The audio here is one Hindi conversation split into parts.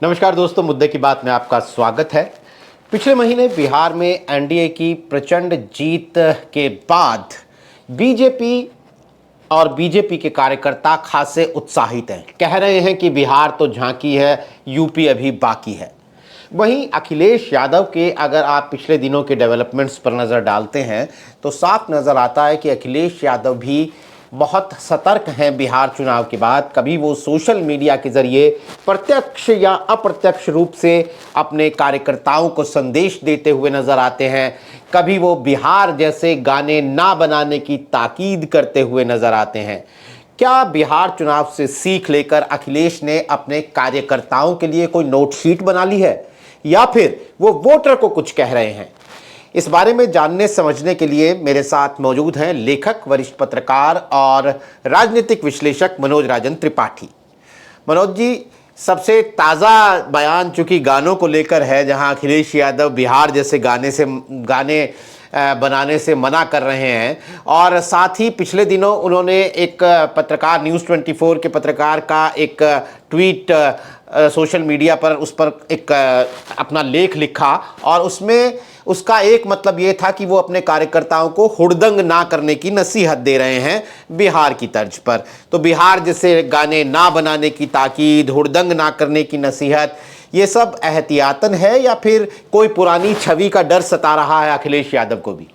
नमस्कार दोस्तों, मुद्दे की बात में आपका स्वागत है। पिछले महीने बिहार में एनडीए की प्रचंड जीत के बाद बीजेपी और बीजेपी के कार्यकर्ता खासे उत्साहित हैं। कह रहे हैं कि बिहार तो झांकी है, यूपी अभी बाकी है। वहीं अखिलेश यादव के अगर आप पिछले दिनों के डेवलपमेंट्स पर नज़र डालते हैं तो साफ नज़र आता है कि अखिलेश यादव भी बहुत सतर्क हैं बिहार चुनाव के बाद। कभी वो सोशल मीडिया के ज़रिए प्रत्यक्ष या अप्रत्यक्ष रूप से अपने कार्यकर्ताओं को संदेश देते हुए नज़र आते हैं, कभी वो बिहार जैसे गाने ना बनाने की ताकीद करते हुए नज़र आते हैं। क्या बिहार चुनाव से सीख लेकर अखिलेश ने अपने कार्यकर्ताओं के लिए कोई नोट शीट बना ली है, या फिर वो वोटर को कुछ कह रहे हैं? इस बारे में जानने समझने के लिए मेरे साथ मौजूद हैं लेखक, वरिष्ठ पत्रकार और राजनीतिक विश्लेषक मनोज राजन त्रिपाठी। मनोज जी, सबसे ताज़ा बयान चूंकि गानों को लेकर है, जहां अखिलेश यादव बिहार जैसे गाने बनाने से मना कर रहे हैं, और साथ ही पिछले दिनों उन्होंने एक पत्रकार, न्यूज़ 24 के पत्रकार का एक ट्वीट सोशल मीडिया पर, उस पर एक अपना लेख लिखा, और उसमें उसका एक मतलब ये था कि वो अपने कार्यकर्ताओं को हुड़दंग ना करने की नसीहत दे रहे हैं बिहार की तर्ज पर। तो बिहार जैसे गाने ना बनाने की ताकीद, हुड़दंग ना करने की नसीहत, ये सब एहतियातन है या फिर कोई पुरानी छवि का डर सता रहा है अखिलेश यादव को भी?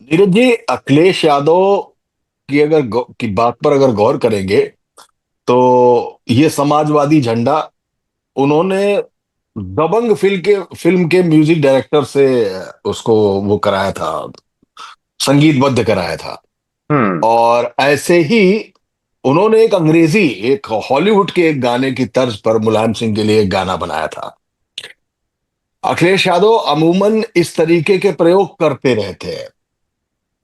नीरज जी, अखिलेश यादव की बात पर अगर गौर करेंगे तो ये समाजवादी झंडा उन्होंने दबंग फिल्म के म्यूजिक डायरेक्टर से उसको वो कराया था, संगीतबद्ध कराया था। हम्म। और ऐसे ही उन्होंने एक हॉलीवुड के एक गाने की तर्ज पर मुलायम सिंह के लिए एक गाना बनाया था। अखिलेश यादव अमूमन इस तरीके के प्रयोग करते रहते हैं।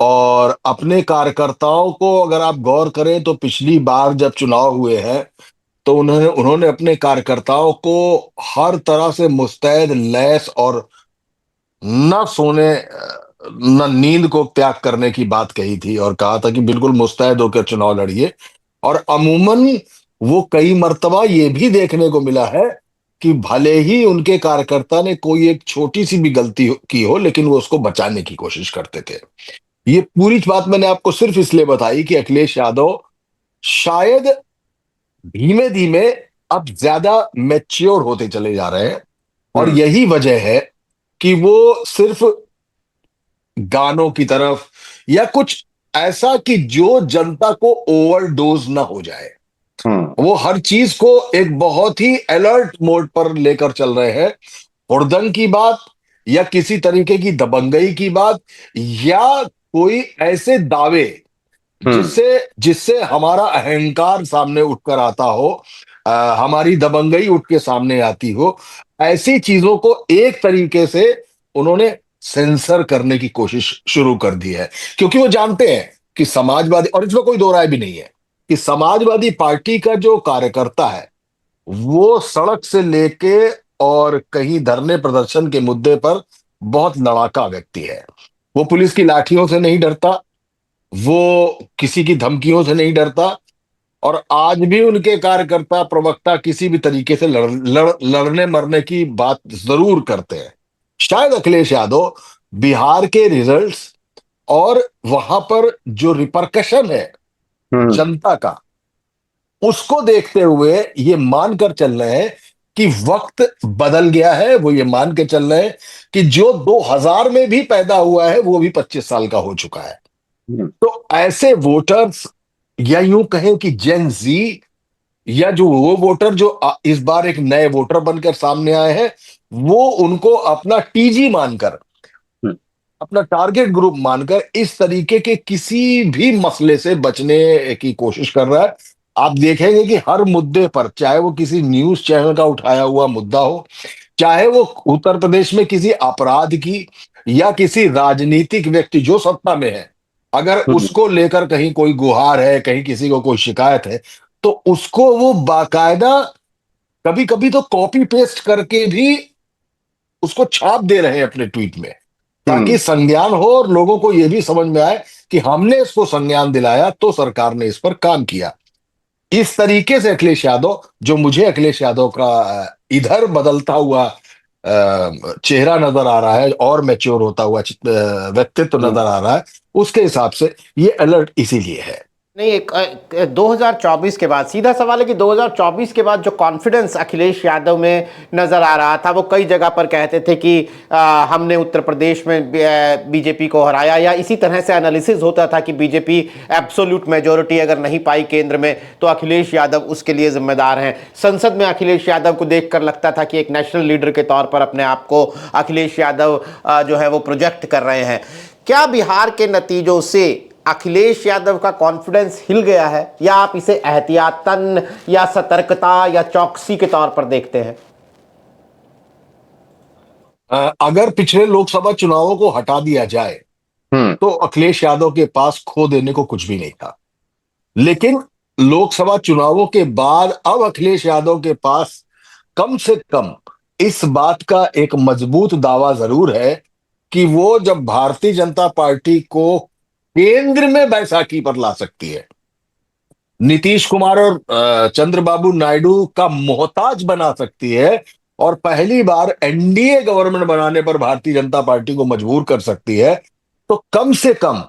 और अपने कार्यकर्ताओं को अगर आप गौर करें तो पिछली बार जब चुनाव हुए हैं तो उन्होंने उन्होंने अपने कार्यकर्ताओं को हर तरह से मुस्तैद, लैस और न सोने न नींद को त्याग करने की बात कही थी और कहा था कि बिल्कुल मुस्तैद होकर चुनाव लड़िए। और अमूमन वो कई मर्तबा ये भी देखने को मिला है कि भले ही उनके कार्यकर्ता ने कोई एक छोटी सी भी गलती की हो, लेकिन वो उसको बचाने की कोशिश करते थे। ये पूरी बात मैंने आपको सिर्फ इसलिए बताई कि अखिलेश यादव शायद धीमे धीमे अब ज्यादा मैच्योर होते चले जा रहे हैं। और हम्म। यही वजह है कि वो सिर्फ गानों की तरफ या कुछ ऐसा कि जो जनता को ओवरडोज ना हो जाए, हम्म। वो हर चीज को एक बहुत ही अलर्ट मोड पर लेकर चल रहे हैं। हुड़दंग की बात या किसी तरीके की दबंगई की बात या कोई ऐसे दावे हम्म। जिससे जिससे हमारा अहंकार सामने उठकर आता हो, हमारी दबंगई उठ के सामने आती हो, ऐसी चीजों को एक तरीके से उन्होंने सेंसर करने की कोशिश शुरू कर दी है। क्योंकि वो जानते हैं कि समाजवादी, और इसमें कोई दो राय भी नहीं है कि समाजवादी पार्टी का जो कार्यकर्ता है वो सड़क से लेके और कहीं धरने प्रदर्शन के मुद्दे पर बहुत लड़ाका व्यक्ति है। वो पुलिस की लाठियों से नहीं डरता, वो किसी की धमकियों से नहीं डरता। और आज भी उनके कार्यकर्ता, प्रवक्ता किसी भी तरीके से लड़ने मरने की बात जरूर करते हैं। शायद अखिलेश यादव बिहार के रिजल्ट्स और वहां पर जो रिपरकशन है हम्म। जनता का, उसको देखते हुए ये मानकर चल रहे हैं कि वक्त बदल गया है। वो ये मान के चल रहे हैं कि जो 2000 में भी पैदा हुआ है वो भी 25 साल का हो चुका है। हम्म। तो ऐसे वोटर्स, या यूं कहें कि जेन जी, या जो वो वोटर जो इस बार एक नए वोटर बनकर सामने आए हैं, वो उनको अपना टीजी मानकर, हम्म। अपना टारगेट ग्रुप मानकर इस तरीके के किसी भी मसले से बचने की कोशिश कर रहा है। आप देखेंगे कि हर मुद्दे पर, चाहे वो किसी न्यूज चैनल का उठाया हुआ मुद्दा हो, चाहे वो उत्तर प्रदेश में किसी अपराध की या किसी राजनीतिक व्यक्ति जो सत्ता में है, अगर हम्म। उसको लेकर कहीं कोई गुहार है, कहीं किसी को कोई शिकायत है, तो उसको वो बाकायदा कभी कभी तो कॉपी पेस्ट करके भी उसको छाप दे रहे हैं अपने ट्वीट में, ताकि हम्म। संज्ञान हो और लोगों को यह भी समझ में आए कि हमने इसको संज्ञान दिलाया तो सरकार ने इस पर काम किया। इस तरीके से अखिलेश यादव, जो मुझे अखिलेश यादव का इधर बदलता हुआ चेहरा नजर आ रहा है और मैच्योर होता हुआ व्यक्तित्व नजर आ रहा है, उसके हिसाब से ये अलर्ट इसीलिए है। नहीं, 2024 के बाद सीधा सवाल है कि 2024 के बाद जो कॉन्फिडेंस अखिलेश यादव में नजर आ रहा था, वो कई जगह पर कहते थे कि हमने उत्तर प्रदेश में बीजेपी को हराया, या इसी तरह से एनालिसिस होता था कि बीजेपी एब्सोल्यूट मेजोरिटी अगर नहीं पाई केंद्र में तो अखिलेश यादव उसके लिए जिम्मेदार हैं। संसद में अखिलेश यादव को देखकर लगता था कि एक नेशनल लीडर के तौर पर अपने आप को अखिलेश यादव जो है वो प्रोजेक्ट कर रहे हैं। क्या बिहार के नतीजों से अखिलेश यादव का कॉन्फिडेंस हिल गया है, या आप इसे एहतियातन या सतर्कता या चौकसी के तौर पर देखते हैं? अगर पिछले लोकसभा चुनावों को हटा दिया जाए तो अखिलेश यादव के पास खो देने को कुछ भी नहीं था। लेकिन लोकसभा चुनावों के बाद अब अखिलेश यादव के पास कम से कम इस बात का एक मजबूत दावा जरूर है कि वो जब भारतीय जनता पार्टी को केंद्र में बैसाखी पर ला सकती है, नीतीश कुमार और चंद्रबाबू नायडू का मोहताज बना सकती है, और पहली बार एनडीए गवर्नमेंट बनाने पर भारतीय जनता पार्टी को मजबूर कर सकती है, तो कम से कम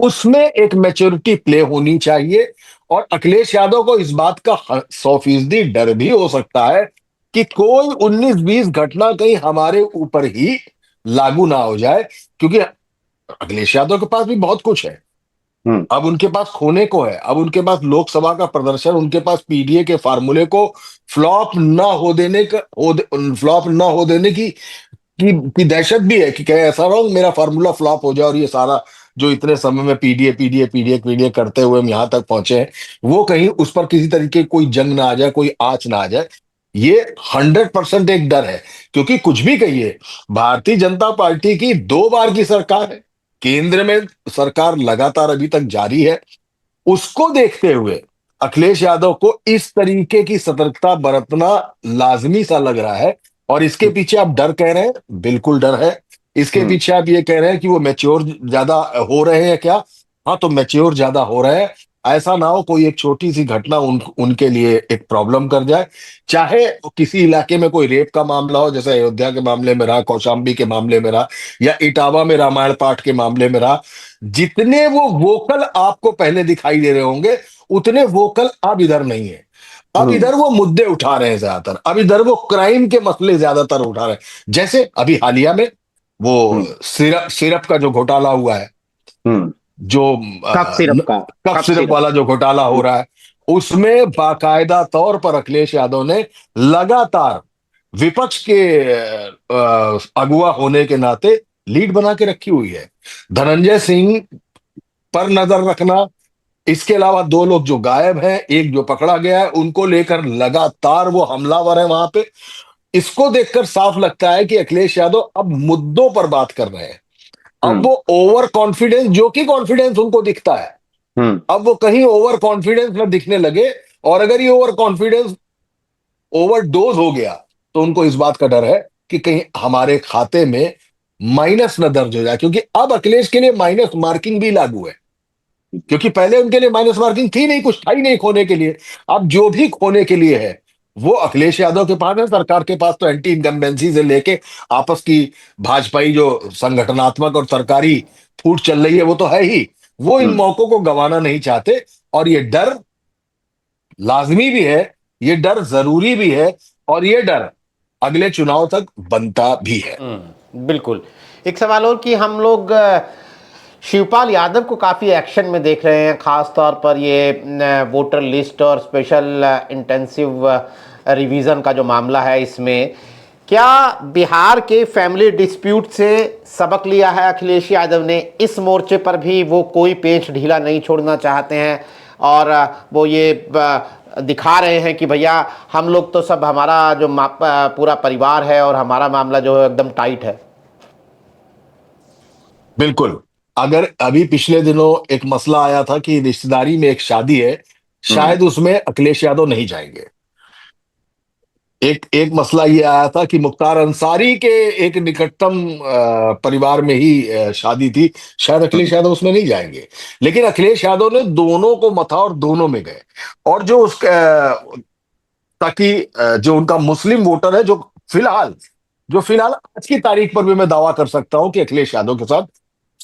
उसमें एक मैच्योरिटी प्ले होनी चाहिए। और अखिलेश यादव को इस बात का 100% डर भी हो सकता है कि कोई 19-20 घटना कहीं हमारे ऊपर ही लागू ना हो जाए, क्योंकि अखिलेश यादव के पास भी बहुत कुछ है। अब उनके पास खोने को है, अब उनके पास लोकसभा का प्रदर्शन, उनके पास पीडीए के फार्मूले को फ्लॉप ना हो देने का फ्लॉप ना हो देने की दहशत भी है कि कहीं ऐसा ना हो मेरा फार्मूला फ्लॉप हो जाए और ये सारा जो इतने समय में पीडीए पीडीए पीडीए पीडीए करते हुए हम यहां तक पहुंचे हैं, वो कहीं उस पर किसी तरीके की कोई जंग ना आ जाए, कोई आंच ना आ जाए। ये 100% एक डर है, क्योंकि कुछ भी कहिए, भारतीय जनता पार्टी की 2 बार की सरकार है, केंद्र में सरकार लगातार अभी तक जारी है। उसको देखते हुए अखिलेश यादव को इस तरीके की सतर्कता बरतना लाजमी सा लग रहा है। और इसके पीछे आप डर कह रहे हैं, बिल्कुल डर है। इसके पीछे आप ये कह रहे हैं कि वो मैच्योर ज्यादा हो रहे हैं क्या? हाँ, तो मैच्योर ज्यादा हो रहे हैं। ऐसा ना हो कोई एक छोटी सी घटना उनके लिए एक प्रॉब्लम कर जाए, चाहे किसी इलाके में कोई रेप का मामला हो, जैसे अयोध्या के मामले में रहा, कौशाम्बी के मामले में रहा, या इटावा में रामायण पाठ के मामले में रहा। जितने वो वोकल आपको पहले दिखाई दे रहे होंगे, उतने वोकल अब इधर नहीं है। अब इधर वो मुद्दे उठा रहे हैं ज्यादातर, अब इधर वो क्राइम के मसले ज्यादातर उठा रहे हैं। जैसे अभी हालिया में वो सिरप सिरप का जो घोटाला हुआ है, जो कफ सिरप का, कफ कफ सिरप सिरप। वाला जो घोटाला हो रहा है, उसमें बाकायदा तौर पर अखिलेश यादव ने लगातार विपक्ष के अगुवा होने के नाते लीड बना के रखी हुई है। धनंजय सिंह पर नजर रखना, इसके अलावा 2 लोग जो गायब हैं, एक जो पकड़ा गया है, उनको लेकर लगातार वो हमलावर है वहां पे। इसको देखकर साफ लगता है कि अखिलेश यादव अब मुद्दों पर बात कर रहे हैं। अब वो ओवर कॉन्फिडेंस, जो कि कॉन्फिडेंस उनको दिखता है, अब वो कहीं ओवर कॉन्फिडेंस में दिखने लगे। और अगर ये ओवर कॉन्फिडेंस ओवरडोज हो गया, तो उनको इस बात का डर है कि कहीं हमारे खाते में माइनस न दर्ज हो जाए, क्योंकि अब अखिलेश के लिए माइनस मार्किंग भी लागू है। क्योंकि पहले उनके लिए माइनस मार्किंग थी नहीं, कुछ था ही नहीं खोने के लिए। अब जो भी खोने के लिए है वो अखिलेश यादव के पास है। सरकार के पास तो एंटी इनकम्बेंसी से लेके आपस की भाजपाई जो संगठनात्मक और सरकारी फूट चल रही है, वो तो है ही। वो इन मौकों को गंवाना नहीं चाहते, और ये डर लाजमी भी है, ये डर जरूरी भी है, और ये डर अगले चुनाव तक बनता भी है। बिल्कुल। एक सवाल और कि हम लोग शिवपाल यादव को काफ़ी एक्शन में देख रहे हैं, ख़ास तौर पर ये वोटर लिस्ट और स्पेशल इंटेंसिव रिवीजन का जो मामला है, इसमें क्या बिहार के फैमिली डिस्प्यूट से सबक लिया है अखिलेश यादव ने? इस मोर्चे पर भी वो कोई पेच ढीला नहीं छोड़ना चाहते हैं, और वो ये दिखा रहे हैं कि भैया हम लोग तो सब, हमारा जो पूरा परिवार है और हमारा मामला जो है एकदम टाइट है। बिल्कुल। अगर अभी पिछले दिनों एक मसला आया था कि रिश्तेदारी में एक शादी है, शायद उसमें अखिलेश यादव नहीं जाएंगे। एक एक मसला ये आया था कि मुख्तार अंसारी के एक निकटतम परिवार में ही शादी थी, शायद अखिलेश यादव उसमें नहीं जाएंगे, लेकिन अखिलेश यादव ने दोनों को मथा और दोनों में गए। और जो उसका ताकि जो उनका मुस्लिम वोटर है, फिलहाल जो फिलहाल आज की तारीख पर भी मैं दावा कर सकता हूं कि अखिलेश यादव के साथ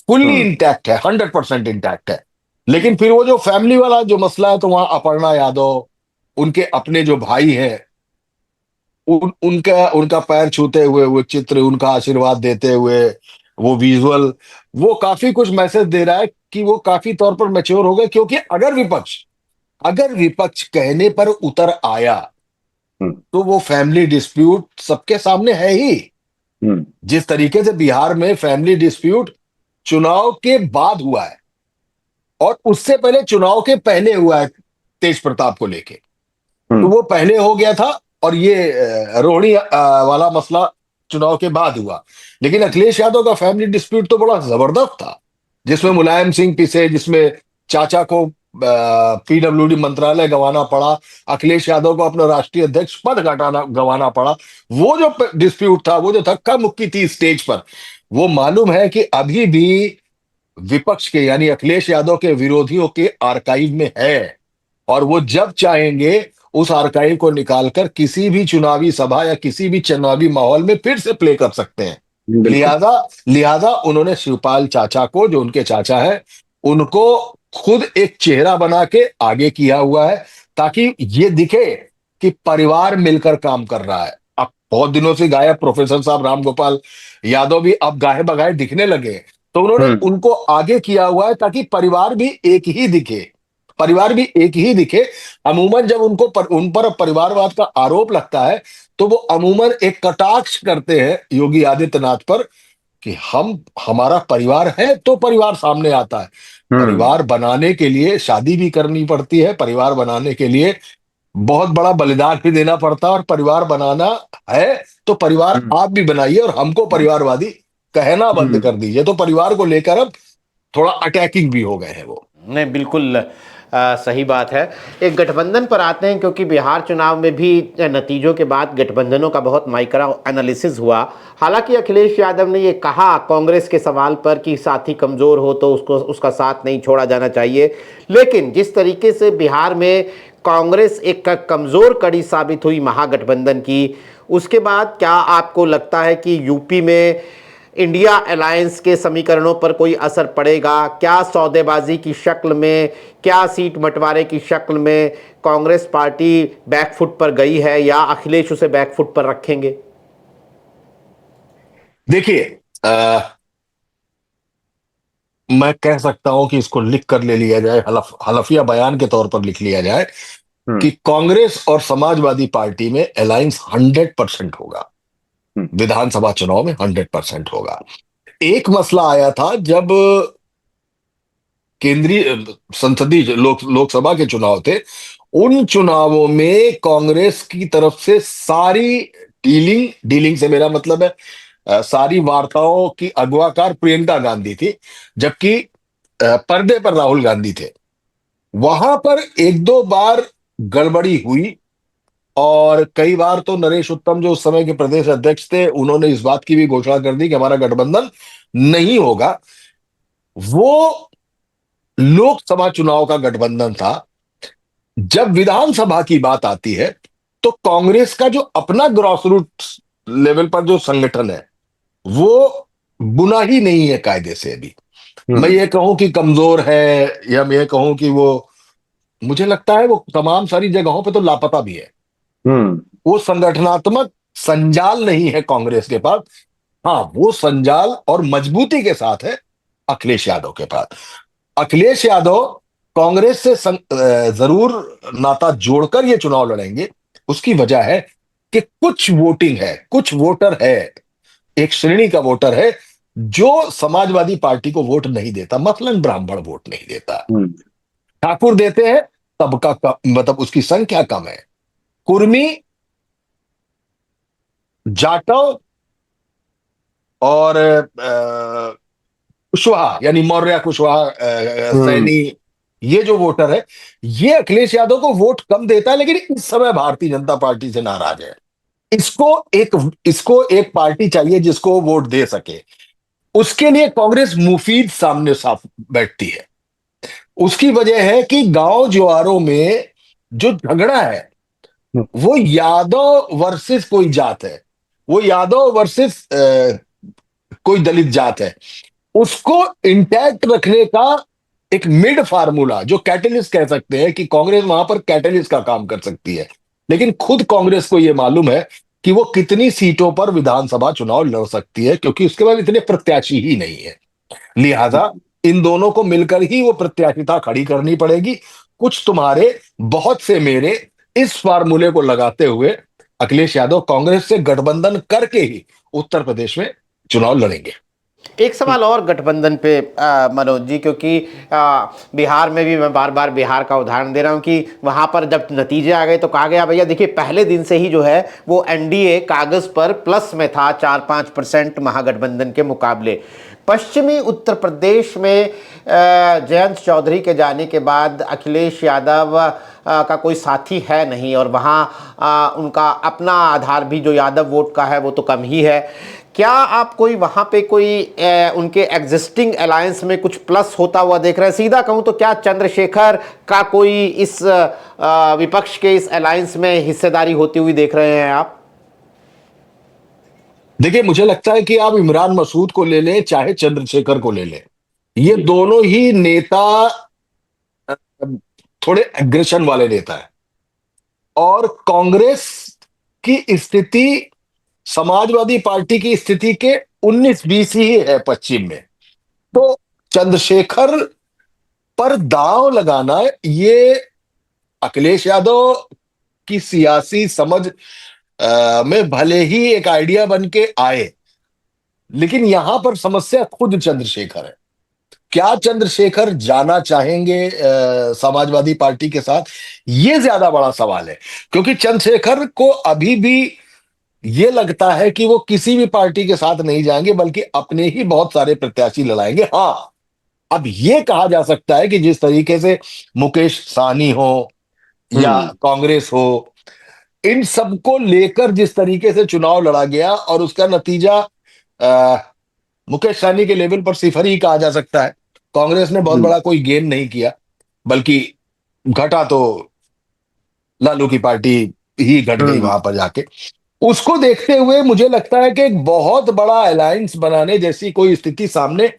फुल्ली हम्म। इंटैक्ट है, 100% इंटैक्ट है। लेकिन फिर वो जो फैमिली वाला जो मसला है, तो वहां अपर्णा यादव, उनके अपने जो भाई हैं, उनका उनका पैर छूते हुए वो चित्र, उनका आशीर्वाद देते हुए वो विजुअल, वो काफी कुछ मैसेज दे रहा है कि वो काफी तौर पर मैच्योर हो गए। क्योंकि अगर विपक्ष कहने पर उतर आया, हम्म। तो वो फैमिली डिस्प्यूट सबके सामने है ही। हम्म। जिस तरीके से बिहार में फैमिली डिस्प्यूट चुनाव के बाद हुआ है, और उससे पहले चुनाव के पहले हुआ है तेज प्रताप को लेके, तो हम्म। वो पहले हो गया था। और ये रोहिणी वाला मसला चुनाव के बाद हुआ। लेकिन अखिलेश यादव का फैमिली डिस्प्यूट तो बड़ा जबरदस्त था, जिसमें मुलायम सिंह पिसे, जिसमें चाचा को पीडब्ल्यूडी मंत्रालय गंवाना पड़ा, अखिलेश यादव को अपना राष्ट्रीय अध्यक्ष पद घटाना गंवाना पड़ा। वो जो डिस्प्यूट था, वो जो धक्का मुक्की थी स्टेज पर, वो मालूम है कि अभी भी विपक्ष के यानी अखिलेश यादव के विरोधियों के आर्काइव में है। और वो जब चाहेंगे उस आर्काइव को निकालकर किसी भी चुनावी सभा या किसी भी चुनावी माहौल में फिर से प्ले कर सकते हैं। बिल्कुल। लिहाजा लिहाजा उन्होंने शिवपाल चाचा को, जो उनके चाचा है, उनको खुद एक चेहरा बना के आगे किया हुआ है, ताकि ये दिखे कि परिवार मिलकर काम कर रहा है। अब बहुत दिनों से गायब प्रोफेसर साहब राम गोपाल यादव भी अब गाहे बगाए दिखने लगे, तो उन्होंने हम्म। उनको आगे किया हुआ है ताकि परिवार भी एक ही दिखे, परिवार भी एक ही दिखे। अमूमन जब उन पर परिवारवाद का आरोप लगता है, तो वो अमूमन एक कटाक्ष करते हैं योगी आदित्यनाथ पर कि हमारा परिवार है तो परिवार सामने आता है। हम्म। परिवार बनाने के लिए शादी भी करनी पड़ती है, परिवार बनाने के लिए बहुत बड़ा बलिदान भी देना पड़ता है। और परिवार बनाना है तो परिवार हम्म। आप भी बनाइए, और हमको परिवारवादी कहना बंद हम्म। कर दीजिए। तो परिवार को लेकर अब थोड़ा अटैकिंग भी हो गए हैं वो। नहीं, बिल्कुल सही बात है। एक गठबंधन पर आते हैं, क्योंकि बिहार चुनाव में भी नतीजों के बाद गठबंधनों का बहुत माइक्रो एनालिसिस हुआ। हालांकि अखिलेश यादव ने ये कहा कांग्रेस के सवाल पर कि साथी कमज़ोर हो तो उसका साथ नहीं छोड़ा जाना चाहिए, लेकिन जिस तरीके से बिहार में कांग्रेस एक कमज़ोर कड़ी साबित हुई महागठबंधन की, उसके बाद क्या आपको लगता है कि यूपी में इंडिया अलायंस के समीकरणों पर कोई असर पड़ेगा? क्या सौदेबाजी की शक्ल में, क्या सीट बंटवारे की शक्ल में कांग्रेस पार्टी बैकफुट पर गई है, या अखिलेश उसे बैकफुट पर रखेंगे? देखिए, मैं कह सकता हूं कि इसको लिख कर ले लिया जाए, हलफिया बयान के तौर पर लिख लिया जाए हम्म। कि कांग्रेस और समाजवादी पार्टी में अलायंस 100% होगा। हम्म। विधानसभा चुनाव में 100% होगा। एक मसला आया था जब केंद्रीय संसदीय लोकसभा के चुनाव थे, उन चुनावों में कांग्रेस की तरफ से सारी डीलिंग डीलिंग से मेरा मतलब है सारी वार्ताओं की अगवाकार प्रियंका गांधी थी, जबकि पर्दे पर राहुल गांधी थे। वहां पर एक दो बार गड़बड़ी हुई, और कई बार तो नरेश उत्तम, जो उस समय के प्रदेश अध्यक्ष थे, उन्होंने इस बात की भी घोषणा कर दी कि हमारा गठबंधन नहीं होगा। वो लोकसभा चुनाव का गठबंधन था। जब विधानसभा की बात आती है, तो कांग्रेस का जो अपना ग्रॉस रूट लेवल पर जो संगठन है, वो बुना ही नहीं है कायदे से अभी। मैं हम्म। ये कहूं कि कमजोर है, या मैं ये कहूं कि वो, मुझे लगता है वो तमाम सारी जगहों पे तो लापता भी है। हम्म। वो संगठनात्मक संजाल नहीं है कांग्रेस के पास। हाँ, वो संजाल और मजबूती के साथ है अखिलेश यादव के पास। अखिलेश यादव कांग्रेस से जरूर नाता जोड़कर ये चुनाव लड़ेंगे। उसकी वजह है कि कुछ वोटिंग है, कुछ वोटर है, एक श्रेणी का वोटर है जो समाजवादी पार्टी को वोट नहीं देता। मसलन ब्राह्मण वोट नहीं देता, हम्म। ठाकुर देते हैं, तबका मतलब उसकी संख्या कम है। कुर्मी, जाटव और कुशवाहा यानी मौर्य कुशवाहा, हम्म। सैनी, ये जो वोटर है, ये अखिलेश यादव को वोट कम देता है, लेकिन इस समय भारतीय जनता पार्टी से नाराज है। इसको एक इसको एक पार्टी चाहिए जिसको वो वोट दे सके। उसके लिए कांग्रेस मुफीद सामने साफ बैठती है। उसकी वजह है कि गांव ज्वारों में जो झगड़ा है वो यादव वर्सेस कोई जात है, वो यादव वर्सेस कोई दलित जात है। उसको इंटैक्ट रखने का एक मिड फार्मूला, जो कैटलिस्ट कह सकते हैं कि कांग्रेस वहां पर कैटलिस्ट का काम कर सकती है। लेकिन खुद कांग्रेस को यह मालूम है कि वो कितनी सीटों पर विधानसभा चुनाव लड़ सकती है, क्योंकि उसके बाद इतने प्रत्याशी ही नहीं है। लिहाजा इन दोनों को मिलकर ही वो प्रत्याशिता खड़ी करनी पड़ेगी। कुछ तुम्हारे, बहुत से मेरे, इस फार्मूले को लगाते हुए अखिलेश यादव कांग्रेस से गठबंधन करके ही उत्तर प्रदेश में चुनाव लड़ेंगे। एक सवाल और गठबंधन पे मनोज जी, क्योंकि बिहार में भी मैं बार बार बिहार का उदाहरण दे रहा हूं कि वहां पर जब नतीजे आ गए तो कहा गया भैया देखिए पहले दिन से ही जो है वो एनडीए कागज पर प्लस में था 4-5% महागठबंधन के मुकाबले। पश्चिमी उत्तर प्रदेश में जयंत चौधरी के जाने के बाद अखिलेश यादव का कोई साथी है नहीं, और वहाँ उनका अपना आधार भी जो यादव वोट का है वो तो कम ही है। क्या आप कोई वहाँ पे कोई उनके एग्जिस्टिंग अलायंस में कुछ प्लस होता हुआ देख रहे हैं? सीधा कहूँ तो क्या चंद्रशेखर का कोई इस विपक्ष के इस अलायंस में हिस्सेदारी होती हुई देख रहे हैं आप? देखिए, मुझे लगता है कि आप इमरान मसूद को ले लें चाहे चंद्रशेखर को ले लें, ये जी। दोनों ही नेता अ, थोड़े एग्रेशन वाले नेता है। और कांग्रेस की स्थिति समाजवादी पार्टी की स्थिति के 19-20 ही है पश्चिम में। तो चंद्रशेखर पर दांव लगाना, ये अखिलेश यादव की सियासी समझ में भले ही एक आइडिया बन के आए, लेकिन यहां पर समस्या खुद चंद्रशेखर है। क्या चंद्रशेखर जाना चाहेंगे समाजवादी पार्टी के साथ, ये ज्यादा बड़ा सवाल है। क्योंकि चंद्रशेखर को अभी भी ये लगता है कि वो किसी भी पार्टी के साथ नहीं जाएंगे, बल्कि अपने ही बहुत सारे प्रत्याशी लड़ाएंगे। हाँ, अब ये कहा जा सकता है कि जिस तरीके से मुकेश सहनी हो या हम्म। कांग्रेस हो, इन सबको लेकर जिस तरीके से चुनाव लड़ा गया और उसका नतीजा अ, मुकेश सहनी के लेवल पर सिफर ही कहा जा सकता है। कांग्रेस ने बहुत हम्म। बड़ा कोई गेन नहीं किया, बल्कि घटा तो लालू की पार्टी ही घट गई हम्म। वहां पर जाके। उसको देखते हुए मुझे लगता है कि एक बहुत बड़ा अलायंस बनाने जैसी कोई स्थिति सामने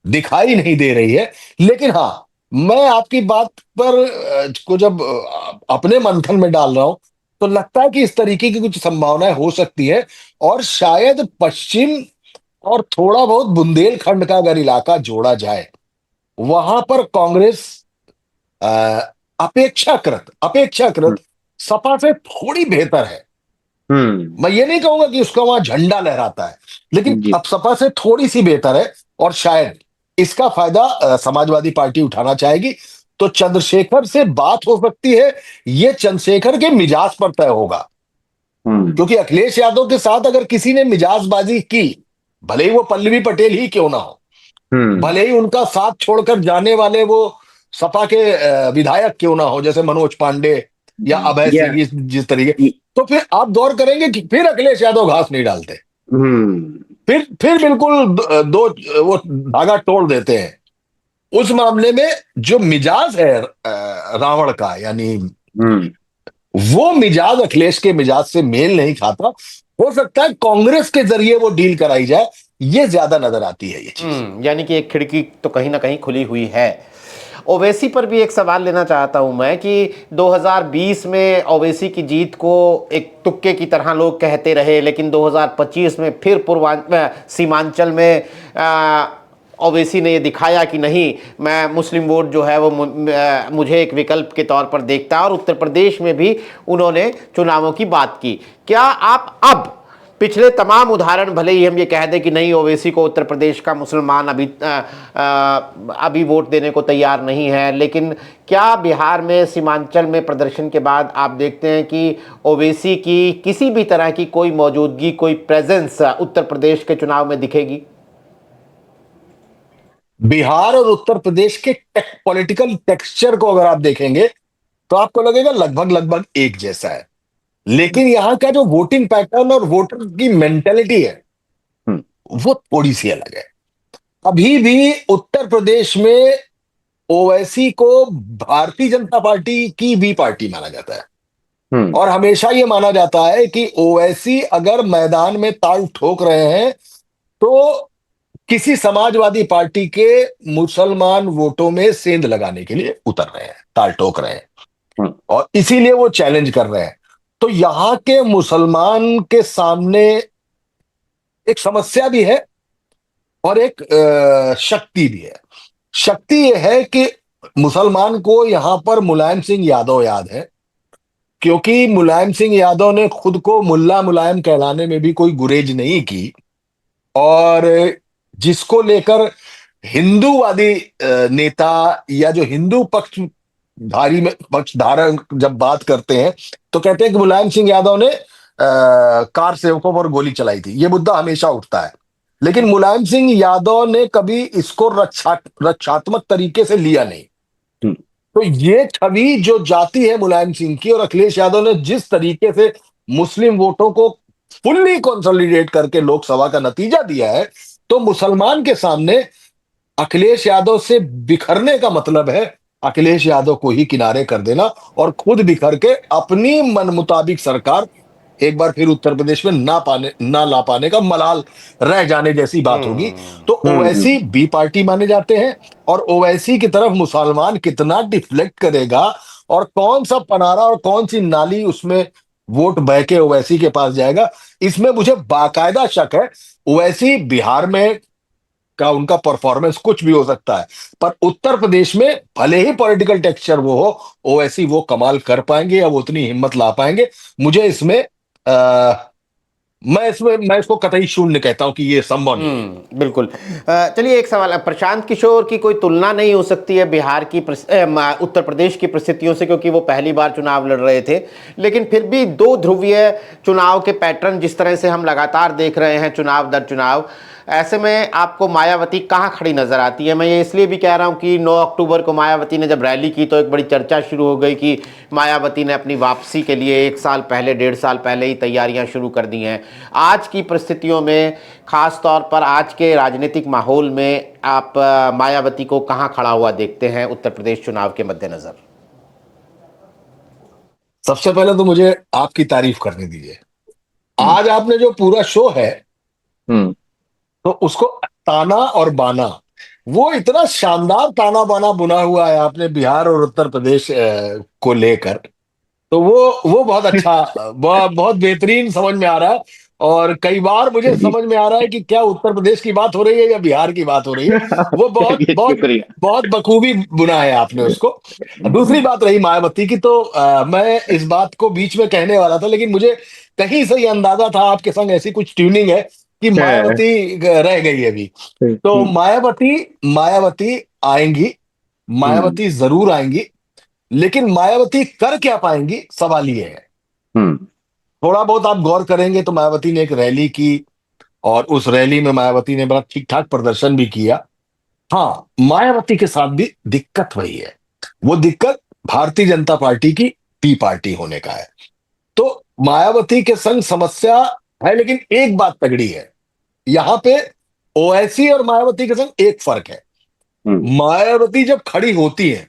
दिखाई नहीं दे रही है। लेकिन हाँ, मैं आपकी बात पर को जब अपने मंथन में डाल रहा हूं, तो लगता है कि इस तरीके की कुछ संभावनाएं हो सकती है। और शायद पश्चिम और थोड़ा बहुत बुंदेलखंड का अगर इलाका जोड़ा जाए, वहां पर कांग्रेस अ, अपेक्षाकृत अपेक्षाकृत सपा से थोड़ी बेहतर है। हम्म। मैं ये नहीं कहूंगा कि उसका वहां झंडा लहराता है, लेकिन जी। अब सपा से थोड़ी सी बेहतर है। और शायद इसका फायदा समाजवादी पार्टी उठाना चाहेगी। तो चंद्रशेखर से बात हो सकती है, ये चंद्रशेखर के मिजाज पर तय होगा। हम्म। क्योंकि अखिलेश यादव के साथ अगर किसी ने मिजाजबाजी की, भले ही वो पल्लवी पटेल ही क्यों ना हो, हम्म। भले ही उनका साथ छोड़कर जाने वाले वो सपा के विधायक क्यों ना हो, जैसे मनोज पांडे या अभय या। सिंह, जिस तरीके, तो फिर आप गौर करेंगे कि फिर अखिलेश यादव घास नहीं डालते। हम्म। फिर बिल्कुल दो वो धागा तोड़ देते हैं। उस मामले में जो मिजाज है रावण का, यानी हम्म। वो मिजाज अखिलेश के मिजाज से मेल नहीं खाता। हो सकता है कांग्रेस के जरिए वो डील कराई जाए, ये ज्यादा नजर आती है ये चीज। यानी कि एक खिड़की तो कहीं ना कहीं खुली हुई है। ओवैसी पर भी एक सवाल लेना चाहता हूं मैं कि 2020 में ओवैसी की जीत को एक तुक्के की तरह लोग कहते रहे, लेकिन 2025 में फिर सीमांचल में ओवैसी ने ये दिखाया कि नहीं, मैं मुस्लिम वोट जो है वो मुझे एक विकल्प के तौर पर देखता है, और उत्तर प्रदेश में भी उन्होंने चुनावों की बात की। क्या आप अब पिछले तमाम उदाहरण, भले ही हम ये कह दें कि नहीं ओवैसी को उत्तर प्रदेश का मुसलमान अभी वोट देने को तैयार नहीं है, लेकिन क्या बिहार में सीमांचल में प्रदर्शन के बाद आप देखते हैं कि ओवैसी की किसी भी तरह की कोई मौजूदगी, कोई प्रेजेंस उत्तर प्रदेश के चुनाव में दिखेगी? बिहार और उत्तर प्रदेश के पॉलिटिकल टेक्सचर को अगर आप देखेंगे, तो आपको लगेगा लगभग लगभग एक जैसा है। लेकिन यहाँ का जो वोटिंग पैटर्न और वोटर की मेंटेलिटी है हम्म, वो थोड़ी सी अलग है। अभी भी उत्तर प्रदेश में ओवैसी को भारतीय जनता पार्टी की बी पार्टी माना जाता है। हम्म, और हमेशा ये माना जाता है कि ओवैसी अगर मैदान में ताल ठोक रहे हैं तो किसी समाजवादी पार्टी के मुसलमान वोटों में सेंध लगाने के लिए उतर रहे हैं, ताल ठोक रहे हैं, हम्म, और इसीलिए वो चैलेंज कर रहे हैं। तो यहां के मुसलमान के सामने एक समस्या भी है और एक शक्ति भी है। शक्ति यह है कि मुसलमान को यहां पर मुलायम सिंह यादव याद है, क्योंकि मुलायम सिंह यादव ने खुद को मुल्ला मुलायम कहलाने में भी कोई गुरेज नहीं की, और जिसको लेकर हिंदूवादी नेता या जो हिंदू पक्षधारी में पक्षधारक जब बात करते हैं तो कहते हैं कि मुलायम सिंह यादव ने कार सेवकों पर गोली चलाई थी। ये मुद्दा हमेशा उठता है, लेकिन मुलायम सिंह यादव ने कभी इसको रक्षात्मक तरीके से लिया नहीं। हम्म, तो ये छवि जो जाती है मुलायम सिंह की, और अखिलेश यादव ने जिस तरीके से मुस्लिम वोटों को फुल्ली कंसोलिडेट करके लोकसभा का नतीजा दिया है, तो मुसलमान के सामने अखिलेश यादव से बिखरने का मतलब है अखिलेश यादव को ही किनारे कर देना और खुद बिखर के अपनी मन मुताबिक सरकार एक बार फिर उत्तर प्रदेश में ना ला पाने का मलाल रह जाने जैसी बात होगी। तो ओवैसी बी पार्टी माने जाते हैं, और ओवैसी की तरफ मुसलमान कितना डिफ्लेक्ट करेगा और कौन सा पनारा और कौन सी नाली उसमें वोट बह के ओवैसी के पास जाएगा, इसमें मुझे बाकायदा शक है। ओवैसी बिहार में का उनका परफॉर्मेंस कुछ भी हो सकता है, पर उत्तर प्रदेश में भले ही पॉलिटिकल टेक्सचर वो हो, ओवैसी वो कमाल कर पाएंगे या वो उतनी हिम्मत ला पाएंगे, मुझे इसमें आ, मैं इसको कतई शून्य कहता हूं कि ये संभव नहीं है। बिल्कुल। चलिए, एक सवाल है, प्रशांत किशोर की कोई तुलना नहीं हो सकती है बिहार की उत्तर प्रदेश की परिस्थितियों से, क्योंकि वो पहली बार चुनाव लड़ रहे थे, लेकिन फिर भी दो ध्रुवीय चुनाव के पैटर्न जिस तरह से हम लगातार देख रहे हैं चुनाव दर चुनाव, ऐसे में आपको मायावती कहाँ खड़ी नजर आती है? मैं ये इसलिए भी कह रहा हूँ कि 9 अक्टूबर को मायावती ने जब रैली की तो एक बड़ी चर्चा शुरू हो गई कि मायावती ने अपनी वापसी के लिए 1 साल पहले, 1.5 साल पहले ही तैयारियां शुरू कर दी हैं। आज की परिस्थितियों में, खास तौर पर आज के राजनीतिक माहौल में, आप मायावती को कहाँ खड़ा हुआ देखते हैं उत्तर प्रदेश चुनाव के मद्देनजर? सबसे पहले तो मुझे आपकी तारीफ करने दीजिए। आज आपने जो पूरा शो है हम्म, तो उसको ताना और बाना, वो इतना शानदार ताना बाना बुना हुआ है आपने बिहार और उत्तर प्रदेश को लेकर, तो वो बहुत अच्छा, बहुत बेहतरीन समझ में आ रहा है। और कई बार मुझे समझ में आ रहा है कि क्या उत्तर प्रदेश की बात हो रही है या बिहार की बात हो रही है। वो बहुत चलिए, बहुत शुक्रिया। बहुत बखूबी बुना है आपने उसको। दूसरी बात रही मायावती की, तो मैं इस बात को बीच में कहने वाला था, लेकिन मुझे कहीं से ये अंदाजा था आपके संग ऐसी कुछ ट्यूनिंग है कि हाँ, मायावती रह गई है अभी। तो मायावती मायावती आएंगी, हम्म, मायावती जरूर आएंगी, लेकिन मायावती कर क्या पाएंगी, सवाल ये है। हम्म, थोड़ा बहुत आप गौर करेंगे तो मायावती ने एक रैली की, और उस रैली में मायावती ने बड़ा ठीक ठाक प्रदर्शन भी किया। हाँ, मायावती के साथ भी दिक्कत वही है। वो दिक्कत भारतीय जनता पार्टी की पी पार्टी होने का है। तो मायावती के संग समस्या है, लेकिन एक बात तगड़ी है यहां पे, ओवैसी और मायावती के संग एक फर्क है। हम्म, मायावती जब खड़ी होती है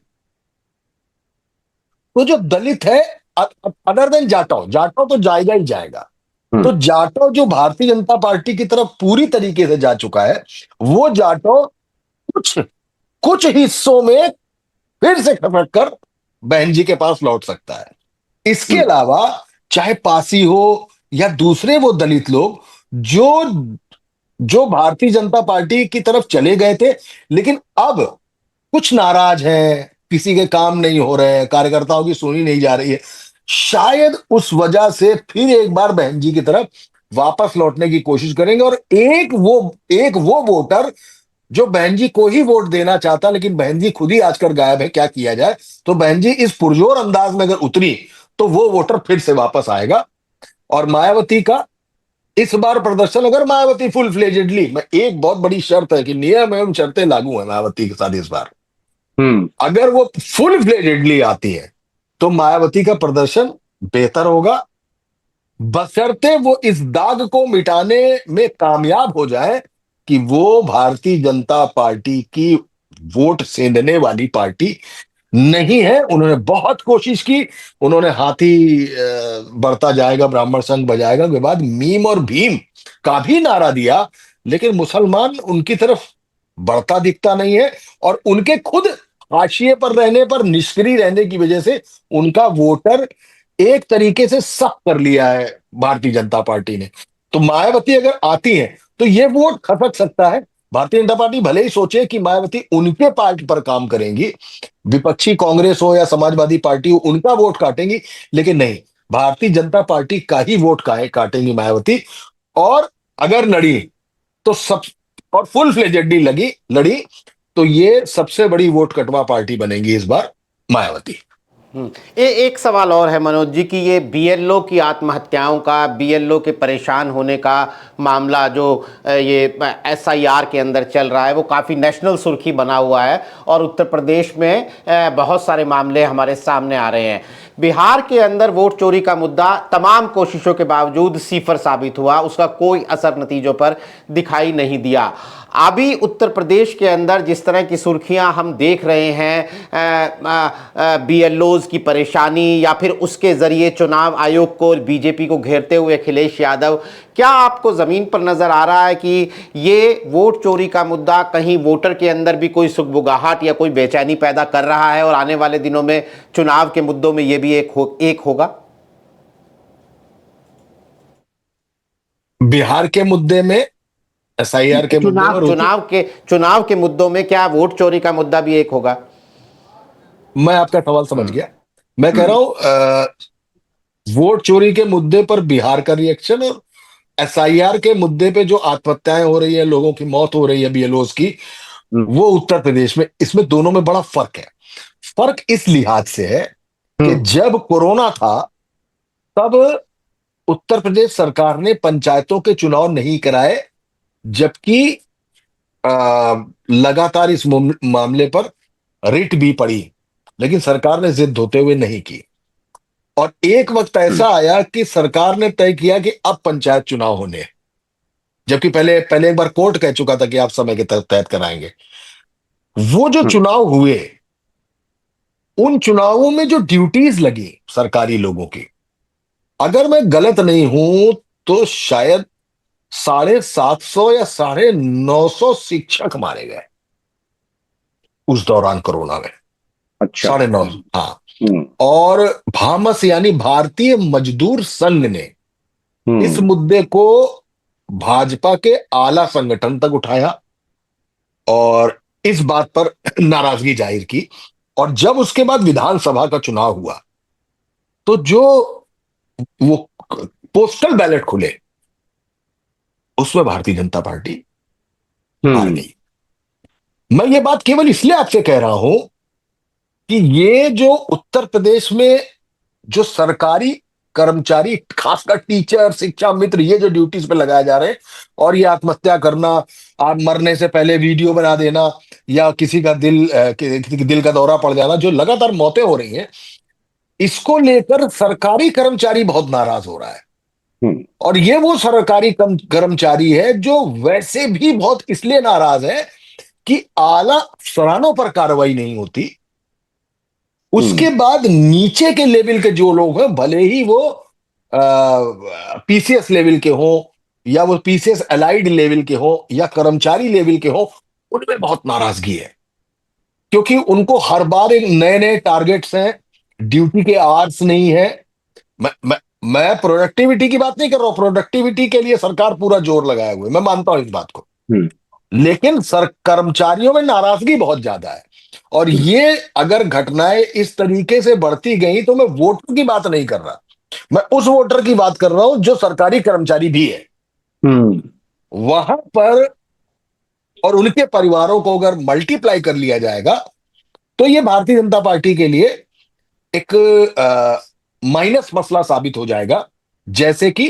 तो जो दलित है, अदर देन जाटव, जाटव तो जाएगा ही जाएगा, तो हम्म, जाटव जो भारतीय जनता पार्टी की तरफ पूरी तरीके से जा चुका है, वो जाटव कुछ कुछ हिस्सों में फिर से खटक कर बहन जी के पास लौट सकता है। इसके हम्म, अलावा चाहे पासी हो या दूसरे वो दलित लोग जो जो भारतीय जनता पार्टी की तरफ चले गए थे, लेकिन अब कुछ नाराज हैं, किसी के काम नहीं हो रहे हैं, कार्यकर्ताओं की सुनी नहीं जा रही है, शायद उस वजह से फिर एक बार बहन जी की तरफ वापस लौटने की कोशिश करेंगे। और एक वो वोटर जो बहन जी को ही वोट देना चाहता, लेकिन बहन जी खुद ही आजकल गायब है, क्या किया जाए, तो बहन जी इस पुरजोर अंदाज में अगर उतरी तो वो वोटर फिर से वापस आएगा। और मायावती का इस बार प्रदर्शन, अगर मायावती फुल फ्लेजेडली, मैं एक बहुत बड़ी शर्त है कि नियम एवं शर्तें लागू है मायावती के साथ इस बार, हम्म, अगर वो फुल फ्लेजेडली आती है तो मायावती का प्रदर्शन बेहतर होगा। बशर्ते वो इस दाग को मिटाने में कामयाब हो जाए कि वो भारतीय जनता पार्टी की वोट सेंधने वाली पार्टी नहीं है। उन्होंने बहुत कोशिश की, उन्होंने हाथी बढ़ता जाएगा ब्राह्मण संग बजाएगा के बाद मीम और भीम का भी नारा दिया, लेकिन मुसलमान उनकी तरफ बढ़ता दिखता नहीं है। और उनके खुद हाशिए पर रहने पर, निष्क्रिय रहने की वजह से उनका वोटर एक तरीके से सख्त कर लिया है भारतीय जनता पार्टी ने। तो मायावती अगर आती है तो ये वोट खसक सकता है। भारतीय जनता पार्टी भले ही सोचे कि मायावती उनके पार्टी पर काम करेंगी, विपक्षी कांग्रेस हो या समाजवादी पार्टी हो, उनका वोट काटेंगी, लेकिन नहीं, भारतीय जनता पार्टी का ही वोट काटेंगी मायावती। और अगर लड़ी तो सब, और फुल फ्लेजेडली लड़ी तो ये सबसे बड़ी वोट कटवा पार्टी बनेगी इस बार मायावती। एक सवाल और है मनोज जी कि ये बीएलओ की आत्महत्याओं का, बीएलओ के परेशान होने का मामला जो ये एसआईआर के अंदर चल रहा है, वो काफ़ी नेशनल सुर्खी बना हुआ है और उत्तर प्रदेश में बहुत सारे मामले हमारे सामने आ रहे हैं। बिहार के अंदर वोट चोरी का मुद्दा तमाम कोशिशों के बावजूद सिफर साबित हुआ, उसका कोई असर नतीजों पर दिखाई नहीं दिया। अभी उत्तर प्रदेश के अंदर जिस तरह की सुर्खियां हम देख रहे हैं, बीएलओज की परेशानी या फिर उसके जरिए चुनाव आयोग को, बीजेपी को घेरते हुए अखिलेश यादव, क्या आपको जमीन पर नजर आ रहा है कि ये वोट चोरी का मुद्दा कहीं वोटर के अंदर भी कोई सुगबुगाहट या कोई बेचैनी पैदा कर रहा है और आने वाले दिनों में चुनाव के मुद्दों में ये भी एक होगा? बिहार के मुद्दे में, एसआईआर के मुद्दे में, चुनाव के मुद्दों में क्या वोट चोरी का मुद्दा भी एक होगा? मैं आपका सवाल समझ गया। मैं कह रहा हूं वोट चोरी के मुद्दे पर बिहार का रिएक्शन और एसआईआर के मुद्दे पे जो आत्महत्याएं हो रही है, लोगों की मौत हो रही है बीएलओस की, वो उत्तर प्रदेश में, इसमें दोनों में बड़ा फर्क है। फर्क इस लिहाज से है कि जब कोरोना था तब उत्तर प्रदेश सरकार ने पंचायतों के चुनाव नहीं कराए, जबकि लगातार इस मामले पर रिट भी पड़ी, लेकिन सरकार ने जिद धोते हुए नहीं की। और एक वक्त ऐसा आया कि सरकार ने तय किया कि अब पंचायत चुनाव होने हैं, जबकि पहले पहले एक बार कोर्ट कह चुका था कि आप समय के तहत कराएंगे। वो जो चुनाव हुए, उन चुनावों में जो ड्यूटीज लगी सरकारी लोगों की, अगर मैं गलत नहीं हूं तो शायद 750 या 950 शिक्षक मारे गए उस दौरान कोरोना में। अच्छा। 950, हाँ। और भामस यानी भारतीय मजदूर संघ ने इस मुद्दे को भाजपा के आला संगठन तक उठाया और इस बात पर नाराजगी जाहिर की। और जब उसके बाद विधानसभा का चुनाव हुआ तो जो वो पोस्टल बैलेट खुले, उसमें भारतीय जनता पार्टी हार गई। मैं ये बात केवल इसलिए आपसे कह रहा हूं कि ये जो उत्तर प्रदेश में जो सरकारी कर्मचारी, खासकर टीचर, शिक्षा मित्र, ये जो ड्यूटीज पे लगाए जा रहे हैं, और ये आत्महत्या करना, आप मरने से पहले वीडियो बना देना, या किसी का दिल का दौरा पड़ जाना, जो लगातार मौतें हो रही हैं, इसको लेकर सरकारी कर्मचारी बहुत नाराज हो रहा है। और ये वो सरकारी कर्मचारी है जो वैसे भी बहुत इसलिए नाराज है कि आला अफसरानों पर कार्रवाई नहीं होती, उसके बाद नीचे के लेवल के जो लोग हैं, भले ही वो पीसीएस लेवल के हों या वो पीसीएस अलाइड लेवल के हों या कर्मचारी लेवल के हों, उनमें बहुत नाराजगी है, क्योंकि उनको हर बार एक नए नए टारगेट्स हैं, ड्यूटी के आवर्स नहीं है। मैं प्रोडक्टिविटी की बात नहीं कर रहा हूं, प्रोडक्टिविटी के लिए सरकार पूरा जोर लगाए हुए, मैं मानता हूं इस बात को, लेकिन कर्मचारियों में नाराजगी बहुत ज्यादा है। और ये अगर घटनाएं इस तरीके से बढ़ती गई तो मैं वोटर की बात नहीं कर रहा, मैं उस वोटर की बात कर रहा हूं जो सरकारी कर्मचारी भी है। वहां पर और उनके परिवारों को अगर मल्टीप्लाई कर लिया जाएगा तो ये भारतीय जनता पार्टी के लिए एक माइनस मसला साबित हो जाएगा, जैसे कि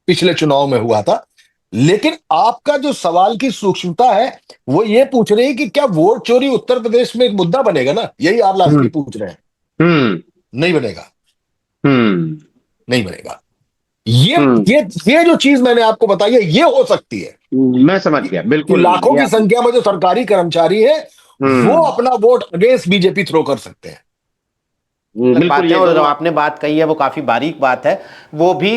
पिछले चुनाव में हुआ था। लेकिन आपका जो सवाल की सूक्ष्मता है वो ये पूछ रही है कि क्या वोट चोरी उत्तर प्रदेश में एक मुद्दा बनेगा ना, यही आप लास्ट पूछ रहे हैं। नहीं बनेगा, नहीं बनेगा। ये ये जो चीज मैंने आपको बताई है, ये हो सकती है मैं समझ गया, कि बिल्कुल। लाखों की संख्या में जो सरकारी कर्मचारी है वो अपना वोट अगेंस्ट बीजेपी थ्रो कर सकते हैं। अलग बात बिल्कुल, है, ये और जो दोनों आपने बात कही है वो काफी बारीक बात है। वो भी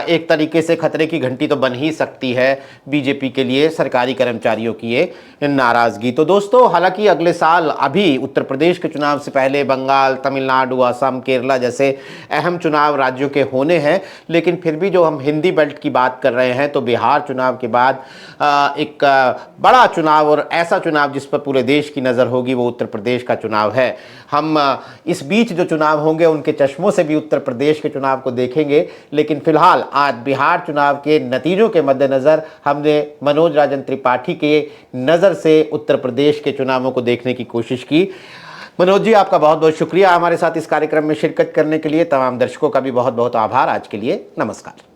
एक तरीके से खतरे की घंटी तो बन ही सकती है बीजेपी के लिए, सरकारी कर्मचारियों की ये नाराजगी। तो दोस्तों, हालांकि अगले साल अभी उत्तर प्रदेश के चुनाव से पहले बंगाल, तमिलनाडु, असम, केरला जैसे अहम चुनाव राज्यों के होने हैं, लेकिन फिर भी जो हम हिंदी बेल्ट की बात कर रहे हैं तो बिहार चुनाव के बाद एक बड़ा चुनाव और ऐसा चुनाव जिस पर पूरे देश की नज़र होगी वो उत्तर प्रदेश का चुनाव है। हम इस बीच जो चुनाव होंगे उनके चश्मों से भी उत्तर प्रदेश के चुनाव को देखेंगे, लेकिन फिलहाल आज बिहार चुनाव के नतीजों के मद्देनज़र हमने मनोज राजन त्रिपाठी के नज़र से उत्तर प्रदेश के चुनावों को देखने की कोशिश की। मनोज जी, आपका बहुत बहुत शुक्रिया हमारे साथ इस कार्यक्रम में शिरकत करने के लिए। तमाम दर्शकों का भी बहुत बहुत आभार। आज के लिए नमस्कार।